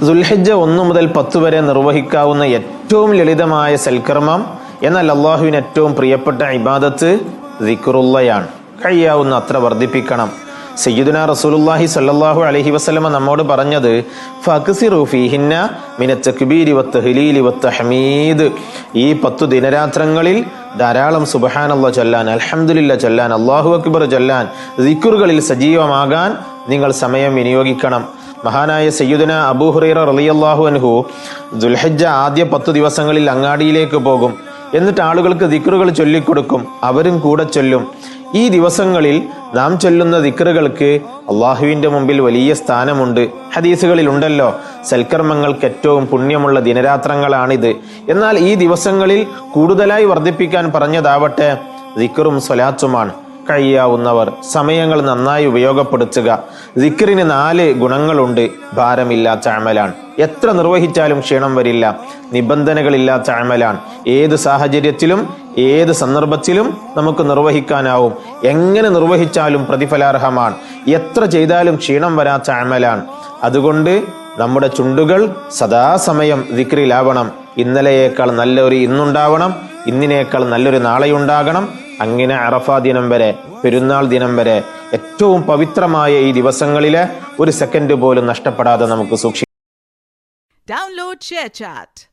ദുൽഹിജ്ജ 1 മുതൽ 10 വരെ നിർവഹിക്കാവുന്ന ഏറ്റവും ലളിതമായ സൽക്കർമ്മം, എന്നാൽ അള്ളാഹുവിന് ഏറ്റവും പ്രിയപ്പെട്ട ഇബാദത്ത് ദിക്റുള്ളയാണ്. കഴിയാവുന്ന അത്ര വർദ്ധിപ്പിക്കണം. സയ്യിദുനാ റസൂലുള്ളാഹി സ്വല്ലല്ലാഹു അലൈഹി വസല്ലമ നമ്മോട് പറഞ്ഞത് ഫക്സിറു ഫീഹിന്ന മിനത് തക്ബീരി വത്തഹ്ലീലി വത്തഹ്മീദ്. ഈ 10 ദിനരാത്രങ്ങളിൽ ധാരാളം സുബ്ഹാനല്ലാഹ് ചൊല്ലാൻ, അൽഹംദുലില്ലാഹ് ചൊല്ലാൻ, അല്ലാഹു അക്ബർ ചൊല്ലാൻ, ദിക്റുകളിൽ സജീവമാകാൻ നിങ്ങൾ സമയം വിനിയോഗിക്കണം. മഹാനായ സയ്യിദുനാ അബൂ ഹുറൈറ റളിയല്ലാഹു അൻഹു ദുൽഹിജ്ജ ആദ്യ 10 ദിവസങ്ങളിൽ അങ്ങാടിയിലേക്ക് പോകും. എന്നിട്ട് ആളുകൾക്ക് ദിക്റുകൾ ചൊല്ലിക്കൊടുക്കും. അവരും കൂടെ ചൊല്ലും. ഈ ദിവസങ്ങളിൽ നാം ചൊല്ലുന്ന ദിക്റുകൾക്ക് അള്ളാഹുവിന്റെ മുമ്പിൽ വലിയ സ്ഥാനമുണ്ട്. ഹദീസുകളിൽ ഉണ്ടല്ലോ, സൽക്കർമ്മങ്ങൾക്ക് ഏറ്റവും പുണ്യമുള്ള ദിനരാത്രങ്ങളാണിത്. എന്നാൽ ഈ ദിവസങ്ങളിൽ കൂടുതലായി വർദ്ധിപ്പിക്കാൻ പറഞ്ഞതാവട്ടെ ദിക്റും സ്വലാത്തുമാണ്. കഴിയാവുന്നവർ സമയങ്ങൾ നന്നായി ഉപയോഗപ്പെടുത്തുക. ദിക്റിന് 4 ഗുണങ്ങളുണ്ട്. ഭാരമില്ലാത്ത അമലാണ്. എത്ര നിർവഹിച്ചാലും ക്ഷീണം വരില്ല. നിബന്ധനകളില്ലാത്ത അമലാണ്. ഏത് സാഹചര്യത്തിലും ഏത് സന്ദർഭത്തിലും നമുക്ക് നിർവഹിക്കാനാവും. എങ്ങനെ നിർവഹിച്ചാലും പ്രതിഫലാർഹമാണ്. എത്ര ചെയ്താലും ക്ഷീണം വരാത്ത അമലാണ്. അതുകൊണ്ട് നമ്മുടെ ചുണ്ടുകൾ സദാസമയം ദിക്റിലാവണം. ഇന്നലെയേക്കാൾ നല്ലൊരു ഇന്നുണ്ടാവണം. ഇന്നിനേക്കാൾ നല്ലൊരു നാളെയുണ്ടാകണം. അങ്ങനെ അറഫാ ദിനം വരെ, പെരുന്നാൾ ദിനം വരെ ഏറ്റവും പവിത്രമായ ഈ ദിവസങ്ങളിലെ ഒരു സെക്കൻഡ് പോലും നഷ്ടപ്പെടാതെ നമുക്ക് സൂക്ഷിക്കാം. Download ShareChat.